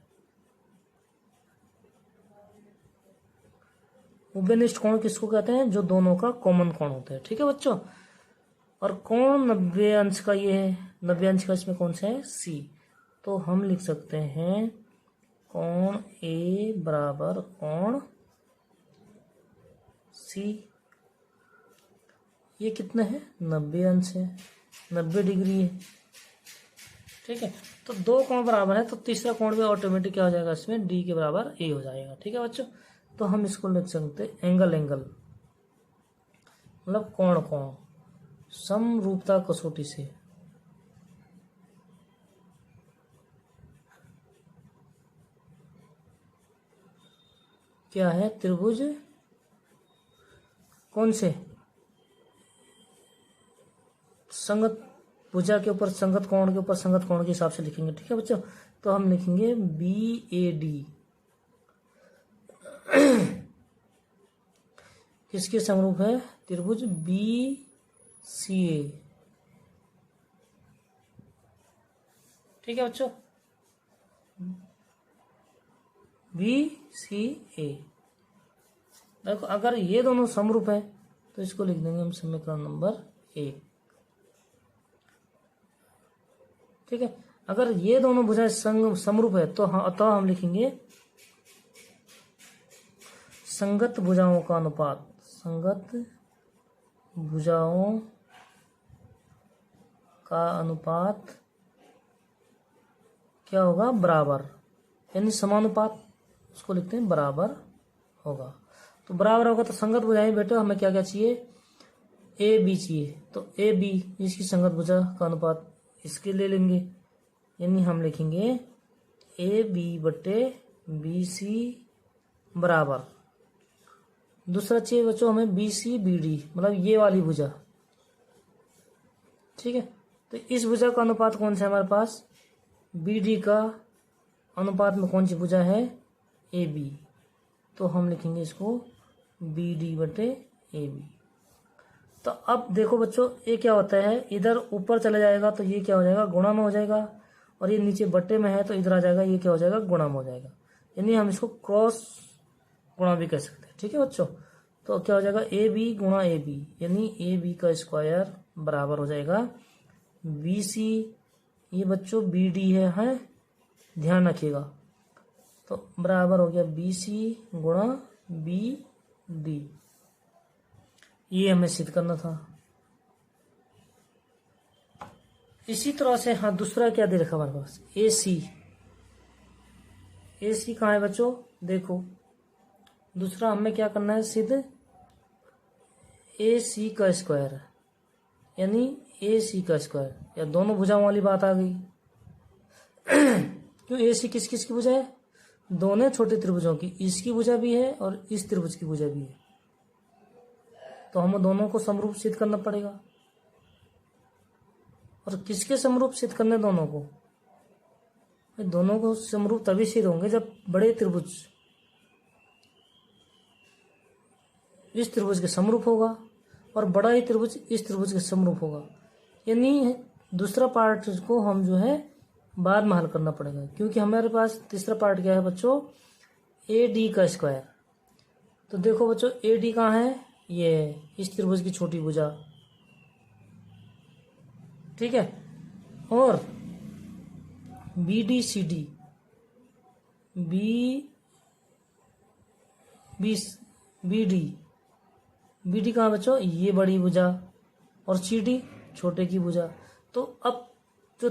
उभयनिष्ठ कोण किसको कहते हैं, जो दोनों का कॉमन कोण होता है। ठीक है बच्चों, और कोण 90° का ये है, 90° का इसमें कौन सा है, C। तो हम लिख सकते हैं कोण A बराबर कोण C। ये कितना है, 90° है, 90° है। ठीक है, तो दो कोण बराबर है, तो तीसरा कोण भी ऑटोमेटिक क्या हो जाएगा, इसमें D के बराबर A हो जाएगा। ठीक है बच्चों, तो हम इसको लिख सकते हैं एंगल मतलब कोण समरूपता कसौटी से। क्या है, त्रिभुज कौन से, संगत भुजा के ऊपर संगत कोण के ऊपर संगत कोण के हिसाब से लिखेंगे। ठीक है बच्चों, तो हम लिखेंगे BAD किसके समरूप है, त्रिभुज BCA। ठीक है बच्चों, BCA देखो अगर ये दोनों समरूप है तो इसको लिख देंगे हम समीकरण नंबर 1। ठीक है, अगर ये दोनों भुजाएं समरूप है तो हम लिखेंगे संगत भुजाओं का अनुपात। संगत भुजाओं का अनुपात क्या होगा, बराबर, यानी समानुपात, उसको लिखते हैं बराबर होगा। तो बराबर होगा तो संगत भुजाएं बेटा हमें क्या क्या चाहिए, ए बी चाहिए। तो ए बी इसकी संगत भुजा का अनुपात इसके ले लेंगे, यानी हम लिखेंगे ए बी बटे बी सी बराबर। दूसरा चाहिए बच्चों हमें बी सी बी डी, मतलब ये वाली भुजा। ठीक है, तो इस भुजा का अनुपात कौन सा है हमारे पास, बी डी का अनुपात में कौन सी भुजा है, ए बी। तो हम लिखेंगे इसको बी डी बटे ए बी। तो अब देखो बच्चों ये क्या होता है, इधर ऊपर चला जाएगा तो ये क्या हो जाएगा, गुणा में हो जाएगा, और ये नीचे बटे में है तो इधर आ जाएगा, ये क्या हो जाएगा, गुणा में हो जाएगा। यानी हम इसको क्रॉस गुणा भी कह सकते हैं। ठीक है बच्चों, तो क्या हो जाएगा, ए बी गुणा ए बी, यानी ए बी का स्क्वायर बराबर हो जाएगा बी सी, ये बच्चों बी डी है, ध्यान रखिएगा, तो बराबर हो गया बी सी गुणा बी डी। ये हमें सिद्ध करना था। इसी तरह से हाँ दूसरा क्या दे रखा हमारे पास, ए सी। ए सी कहाँ है बच्चों, देखो दूसरा हमें क्या करना है, सिद्ध ए सी का स्क्वायर, यानी ए सी का स्क्वायर, या दोनों भुजाओं वाली बात आ गई। क्यों, ए सी किस किस की भुजा है, दोनों छोटे त्रिभुजों की, इसकी भुजा भी है और इस त्रिभुज की भुजा भी है, तो हमें दोनों को समरूप सिद्ध करना पड़ेगा। और किसके समरूप सिद्ध करने, दोनों को, दोनों को समरूप तभी सिद्ध होंगे जब बड़े त्रिभुज इस त्रिभुज के समरूप होगा और बड़ा ही त्रिभुज इस त्रिभुज के समरूप होगा। यानी दूसरा पार्ट को हम जो है बाद में हल करना पड़ेगा, क्योंकि हमारे पास तीसरा पार्ट क्या है बच्चों, ए डी का स्क्वायर। तो देखो बच्चों ए डी कहाँ है, ये है इस त्रिभुज की छोटी भुजा। ठीक है, और B D C D, B D कहाँ बच्चों, ये बड़ी भुजा, और सी डी छोटे की भुजा। तो अब जो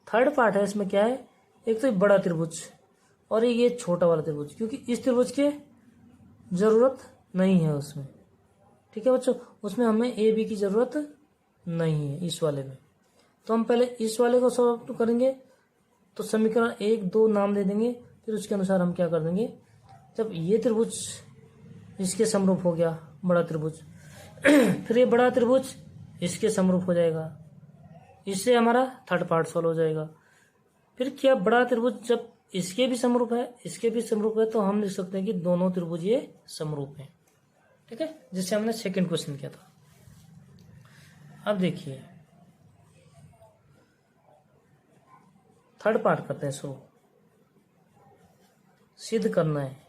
थर्ड पार्ट है इसमें क्या है, एक तो बड़ा त्रिभुज और ये छोटा वाला त्रिभुज, क्योंकि इस त्रिभुज के जरूरत नहीं है उसमें। ठीक है बच्चों, उसमें हमें ए बी की जरूरत नहीं है इस वाले में। तो हम पहले इस वाले को सॉल्व करेंगे, तो समीकरण 1 2 नाम दे देंगे, फिर उसके अनुसार हम क्या कर देंगे, जब ये त्रिभुज इसके समरूप हो गया बड़ा त्रिभुज, फिर ये बड़ा त्रिभुज इसके समरूप हो जाएगा, इससे हमारा थर्ड पार्ट सॉल्व हो जाएगा। फिर क्या, बड़ा त्रिभुज जब इसके भी समरूप है इसके भी समरूप है, तो हम लिख सकते हैं कि दोनों त्रिभुज ये समरूप हैं। ठीक है, जिससे हमने सेकंड क्वेश्चन किया था। अब देखिए थर्ड पार्ट करते हैं शुरू, सिद्ध करना है।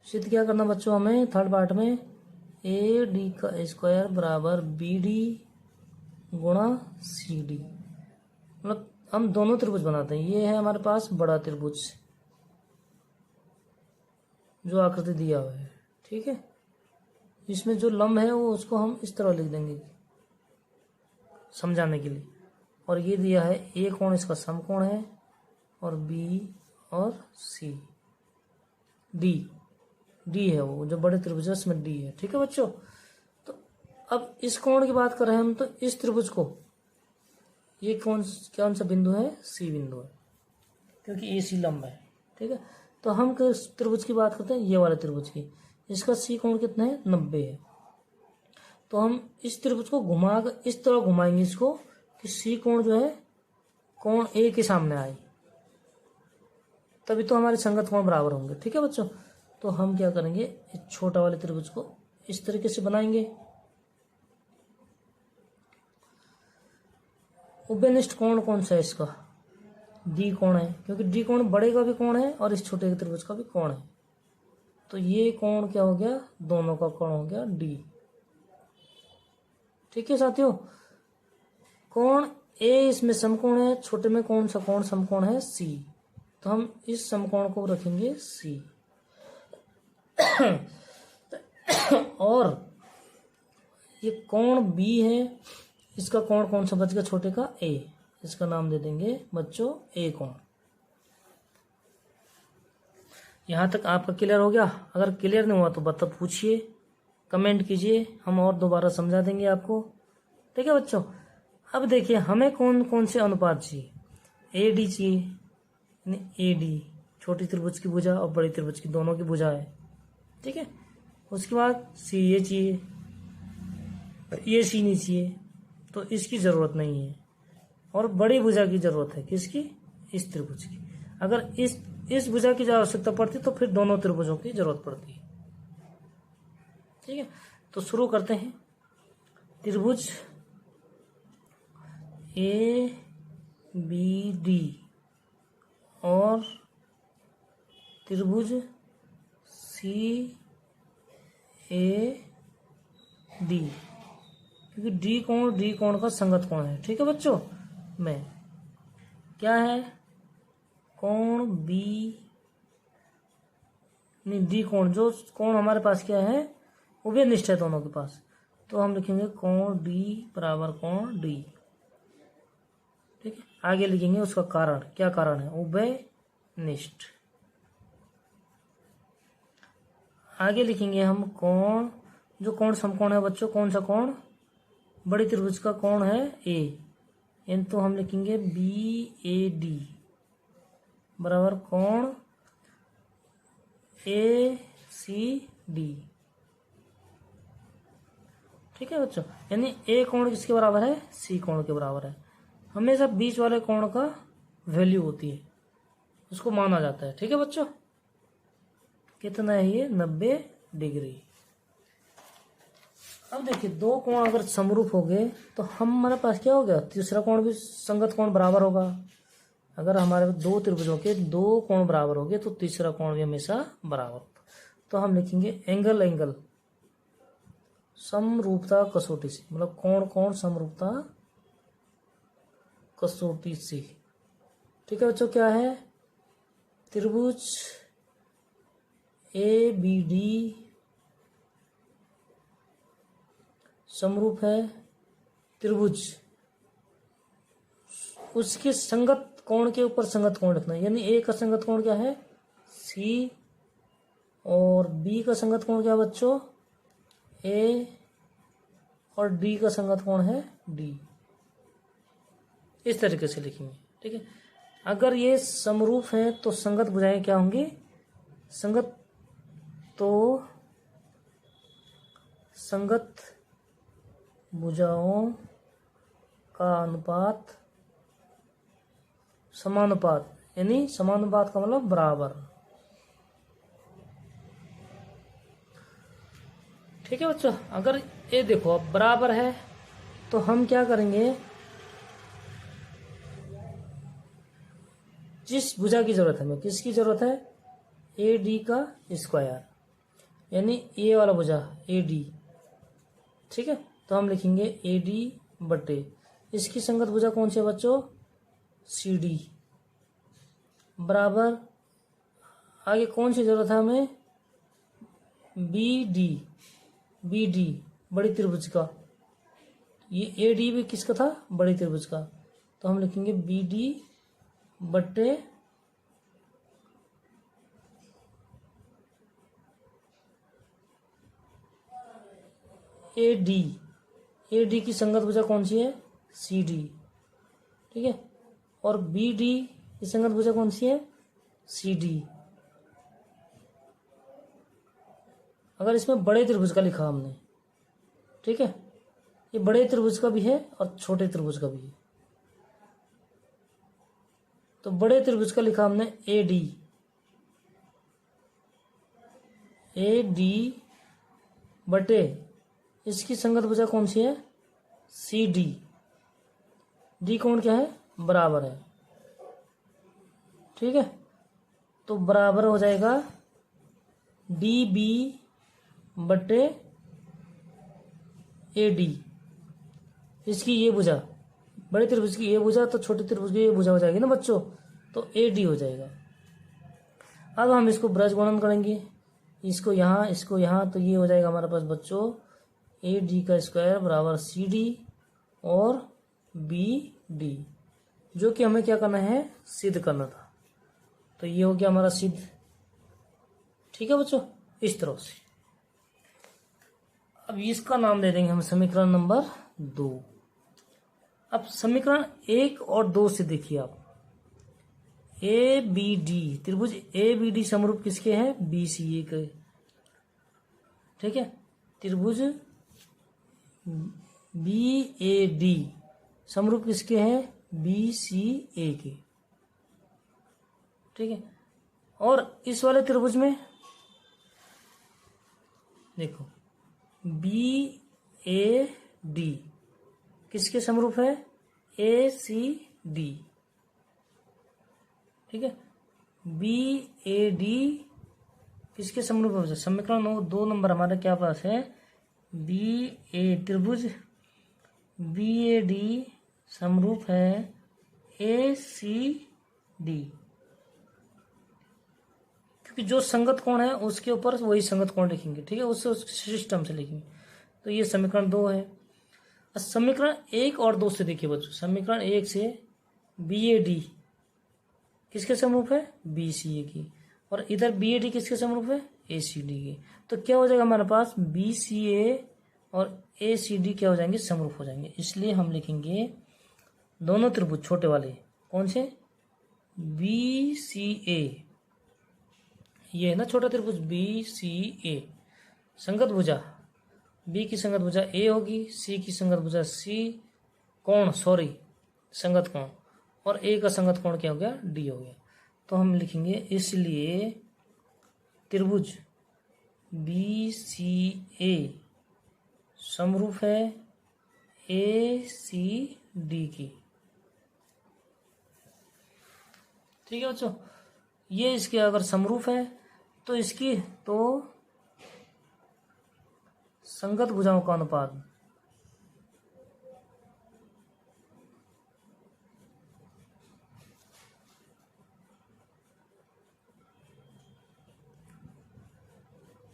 सिद्ध क्या करना बच्चों, हमें थर्ड पार्ट में ए डी का स्क्वायर बराबर बी डी गुणा सी डी, मतलब हम दोनों त्रिभुज बनाते हैं। ये है हमारे पास बड़ा त्रिभुज जो आकृति दिया हुआ है। ठीक है, इसमें जो लंब है वो उसको हम इस तरह लिख देंगे समझाने के लिए, और ये दिया है ए कोण इसका समकोण है, और बी और सी, डी है वो जो बड़े त्रिभुज है उसमें डी है। ठीक है बच्चों, तो अब इस कोण की बात कर रहे हैं हम, तो इस त्रिभुज को ये कौन सा बिंदु है, सी बिंदु है, क्योंकि ए सी लंब है। ठीक है, तो हम किस त्रिभुज की बात करते हैं, ये वाले त्रिभुज की, इसका सी कोण कितना है, 90 है। तो हम इस त्रिभुज को घुमाकर इस तरह घुमाएंगे इसको कि सी कोण जो है कोण ए के सामने आए, तभी तो हमारे संगत कोण बराबर होंगे। ठीक है बच्चों, तो हम क्या करेंगे, इस छोटा वाले त्रिभुज को इस तरीके से बनाएंगे। उभयनिष्ठ कोण कौन सा है इसका, डी कोण है, क्योंकि डी कोण बड़े का भी कोण है और इस छोटे के त्रिभुज का भी कोण है। तो ये कोण क्या हो गया, दोनों का कोण हो गया डी। ठीक है साथियों, कोण ए इसमें समकोण है, छोटे में कौन सा कोण समकोण है, सी। तो हम इस समकोण को रखेंगे सी। और ये कोण बी है, इसका कोण कौन सा बच गया, छोटे का ए, इसका नाम दे देंगे बच्चों ए कोण। यहां तक आपका क्लियर हो गया? अगर क्लियर नहीं हुआ तो बता पूछिए, कमेंट कीजिए, हम और दोबारा समझा देंगे आपको। ठीक है बच्चों, अब देखिए हमें कौन कौन से अनुपात चाहिए। ए डी चाहिए, ए डी छोटी त्रिभुज की भुजा और बड़ी त्रिभुज की दोनों की भुजा है। ठीक है, उसके बाद सी ए चाहिए, ये सी नहीं चाहिए, तो इसकी जरूरत नहीं है। और बड़ी भुजा की जरूरत है, किसकी, इस त्रिभुज की। अगर इस भुजा की आवश्यकता पड़ती तो फिर दोनों त्रिभुजों की जरूरत पड़ती है। ठीक है, तो शुरू करते हैं। त्रिभुज ए बी डी और त्रिभुज सी ए डी, क्योंकि डी कोण का संगत कोण है। ठीक है बच्चों, में क्या है, कोण बी नहीं डी कोण, जो कोण हमारे पास क्या है, उभयनिष्ठ है दोनों के पास। तो हम लिखेंगे कोण डी बराबर कोण डी। ठीक है, आगे लिखेंगे उसका कारण, क्या कारण है, उभयनिष्ठ। आगे लिखेंगे हम कोण, जो कोण समकोण है बच्चों, कौन सा कोण, बड़ी त्रिभुज का कोण है ए, यानी तो हम लिखेंगे बी ए डी बराबर कोण ए सी डी। ठीक है बच्चों, यानी ए कोण किसके बराबर है, सी कोण के बराबर है। हमेशा बीच वाले कोण का वैल्यू होती है, उसको माना जाता है। ठीक है बच्चों, कितना है ये, 90 डिग्री। अब देखिए दो कोण अगर समरूप हो गए तो हमारे पास क्या हो गया, तीसरा कोण भी संगत कोण बराबर होगा। अगर हमारे दो त्रिभुजों के दो कोण बराबर हो गए तो तीसरा कोण भी हमेशा बराबर होगा। तो हम लिखेंगे एंगल समरूपता कसौटी से, मतलब कोण समरूपता कसौटी से। ठीक है बच्चों, क्या है, त्रिभुज ए बी डी समरूप है त्रिभुज, उसके संगत कोण के ऊपर संगत कोण लिखना है। यानी ए का संगत कोण क्या है, सी, और बी का संगत कोण क्या है बच्चों, ए, और डी का संगत कोण है डी। इस तरीके से लिखेंगे। ठीक है, अगर ये समरूप है तो संगत भुजाएं क्या होंगी, संगत भुजाओं का अनुपात समानुपात, यानी समानुपात का मतलब बराबर। ठीक है बच्चों, अगर ये देखो अब बराबर है तो हम क्या करेंगे, जिस भुजा की जरूरत है, हमें किसकी जरूरत है, ए डी का स्क्वायर, यानी ए वाला भुजा ए डी। ठीक है, तो हम लिखेंगे ए डी बटे इसकी संगत भुजा कौन सी है बच्चों, सी डी बराबर, आगे कौन सी जरूरत है हमें, बी डी बड़ी त्रिभुज का, ये ए डी भी किसका था, बड़ी त्रिभुज का। तो हम लिखेंगे बी डी बटे ए डी की संगत भुजा कौन सी है, सी डी। ठीक है, और बी डी की संगत भुजा कौन सी है, सी डी। अगर इसमें बड़े त्रिभुज का लिखा हमने, ठीक है, ये बड़े त्रिभुज का भी है और छोटे त्रिभुज का भी है। तो बड़े त्रिभुज का लिखा हमने ए डी बटे इसकी संगत भुजा कौन सी है, सी डी। डी कोण क्या है, बराबर है। ठीक है, तो बराबर हो जाएगा डी बी बटे ए डी। इसकी ये भुजा, बड़े त्रिभुज की ये भुजा तो छोटे त्रिभुज की ये भुजा हो जाएगी ना बच्चों, तो ए डी हो जाएगा। अब हम इसको ब्रज गुणन करेंगे, इसको यहाँ, तो ये हो जाएगा हमारे पास बच्चों ए डी का स्क्वायर बराबर सी डी और बी डी, जो कि हमें क्या करना है, सिद्ध करना था। तो ये हो गया हमारा सिद्ध। ठीक है बच्चों, इस तरह से। अब इसका नाम दे देंगे हम समीकरण नंबर 2। अब समीकरण 1 और 2 से देखिए आप, ए बी डी त्रिभुज ए बी डी समरूप किसके हैं, बी सी ए के। ठीक है, त्रिभुज बी ए डी समरूप किसके हैं, बी सी ए के। ठीक है, और इस वाले त्रिभुज में देखो बी ए डी किसके समरूप है, ए सी डी। ठीक है, बी ए डी किसके समरूप है, समीकरण 2 नंबर हमारे क्या पास है, बी ए त्रिभुज बी ए डी समरूप है ए सी डी, क्योंकि जो संगत कोण है उसके ऊपर वही संगत कोण लिखेंगे। ठीक है, उससे उस सिस्टम से लिखेंगे। तो ये समीकरण 2 है। समीकरण 1 और 2 से देखिए बच्चों, समीकरण 1 से बी ए डी किसके समरूप है, बी सी ए की, और इधर बी ए डी किसके समरूप है, ए सी डी की। तो क्या हो जाएगा हमारे पास, बी सी ए और ए सी डी क्या हो जाएंगे, समरूप हो जाएंगे। इसलिए हम लिखेंगे दोनों त्रिभुज छोटे वाले कौन से, बी सी ए, ये है ना छोटा त्रिभुज बी सी ए, संगत भुजा बी की संगत भुजा ए होगी, सी की संगत भुजा सी, कोण संगत कोण, और ए का संगत कोण क्या हो गया, डी हो गया। तो हम लिखेंगे इसलिए त्रिभुज बी सी ए समरूप है ए सी डी की। ठीक है बच्चों, ये इसके अगर समरूप है तो इसकी तो संगत भुजाओं का अनुपात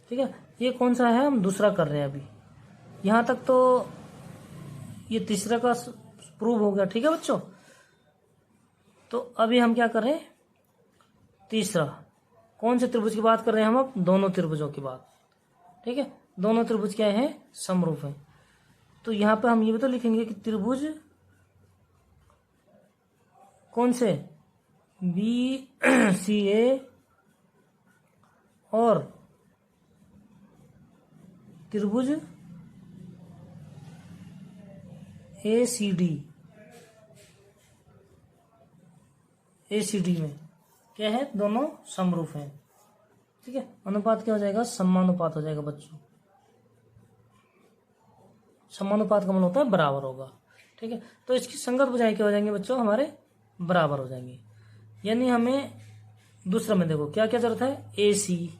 ठीक है, ये कौन सा है, हम दूसरा कर रहे हैं अभी। यहां तक तो ये तीसरा का प्रूव हो गया। ठीक है बच्चों, तो अभी हम क्या कर रहे हैं, तीसरा। कौन से त्रिभुज की बात कर रहे हैं हम, अब दोनों त्रिभुजों की बात। ठीक है, दोनों त्रिभुज क्या है, समरूप है। तो यहां पे हम ये भी तो लिखेंगे कि त्रिभुज कौन से, बी सी ए और त्रिभुज ए सी डी में क्या है, दोनों समरूप हैं। ठीक है, अनुपात क्या हो जाएगा, समानुपात हो जाएगा बच्चों। समानुपात का मतलब होता है बराबर होगा। ठीक है, तो इसकी संगत भुजाएं क्या हो जाएंगे बच्चों, हमारे बराबर हो जाएंगे। यानी हमें दूसरा में देखो क्या क्या जरूरत है, ए सी।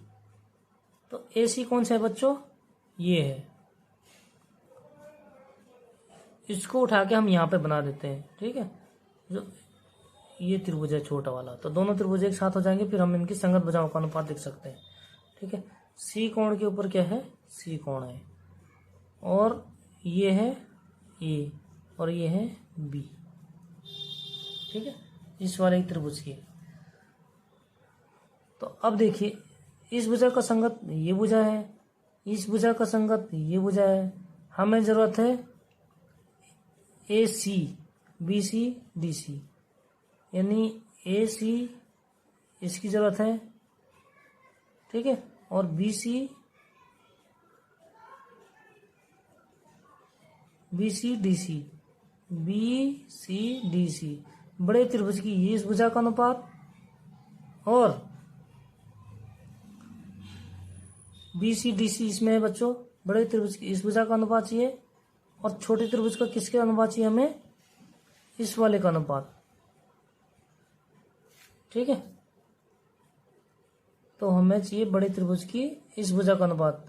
तो ए सी कौन सा है बच्चों, ये है। इसको उठा के हम यहाँ पे बना देते हैं। ठीक है, जो ये त्रिभुज है छोटा वाला, तो दोनों त्रिभुज एक साथ हो जाएंगे, फिर हम इनकी संगत भुजाओं का अनुपात देख सकते हैं। ठीक है, सी कोण के ऊपर क्या है, सी कोण है, और ये है ए, और ये है बी। ठीक है, इस वाले त्रिभुज की। तो अब देखिए, इस भुजा का संगत ये भुजा है, इस भुजा का संगत ये भुजा है। हमें जरूरत है ए C B C D C, यानी ए सी इसकी जरूरत है। ठीक है, और बी सी डी सी बड़े त्रिभुज की ये इस भुजा का अनुपात, और बी सी डी सी इसमें है बच्चों, बड़े त्रिभुज की इस भुजा का अनुपात चाहिए, और छोटे त्रिभुज का किसके अनुपात चाहिए हमें, इस वाले का अनुपात। ठीक है, तो हमें चाहिए बड़े त्रिभुज की इस भुजा का अनुपात।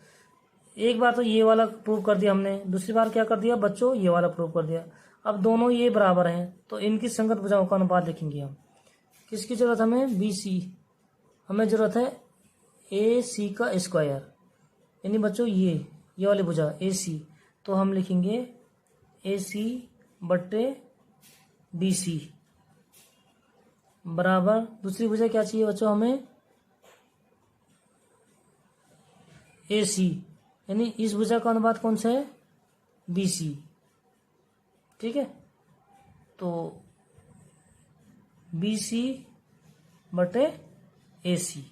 एक बार तो ये वाला प्रूव कर दिया हमने, दूसरी बार क्या कर दिया बच्चों, ये वाला प्रूव कर दिया। अब दोनों ये बराबर हैं तो इनकी संगत भुजाओं का अनुपात लिखेंगे हम। किसकी जरूरत हमें, बी सी, हमें जरूरत है ए सी का स्क्वायर, यानी बच्चों ये वाली भुजा ए सी, तो हम लिखेंगे ए सी बट्टे बी सी बराबर, दूसरी भुजा क्या चाहिए बच्चों हमें, ए सी, यानी इस भुजा का अनुपात कौन सा है, बी सी। ठीक है, तो बी सी बटे ए सी,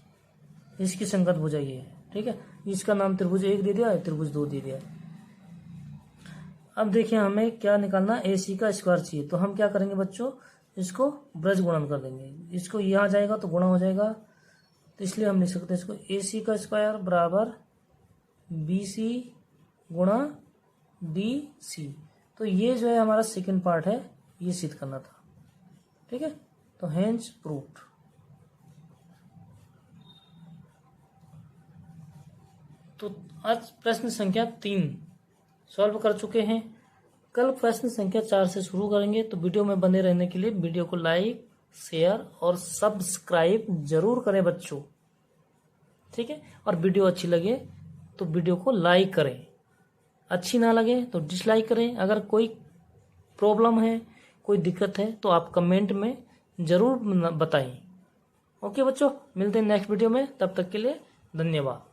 इसकी संगत भुजा ये है। ठीक है, इसका नाम त्रिभुज 1 दे दिया, त्रिभुज 2 दे दिया। अब देखिए हमें क्या निकालना, ए सी का स्क्वायर चाहिए, तो हम क्या करेंगे बच्चों, इसको ब्रज गुणन कर देंगे। इसको यहाँ जाएगा तो गुणा हो जाएगा, तो इसलिए हम लिख सकते हैं इसको ए सी का स्क्वायर बराबर बी सी गुणा डी सी। तो ये जो है हमारा सेकंड पार्ट है, ये सिद्ध करना था। ठीक है, तो हेंस प्रूव्ड। तो आज प्रश्न संख्या 3 सॉल्व कर चुके हैं। कल प्रश्न संख्या 4 से शुरू करेंगे। तो वीडियो में बने रहने के लिए वीडियो को लाइक, शेयर और सब्सक्राइब जरूर करें बच्चों। ठीक है, और वीडियो अच्छी लगे तो वीडियो को लाइक करें, अच्छी ना लगे तो डिसलाइक करें। अगर कोई प्रॉब्लम है, कोई दिक्कत है तो आप कमेंट में जरूर बताएं। ओके बच्चों, मिलते हैं नेक्स्ट वीडियो में, तब तक के लिए धन्यवाद।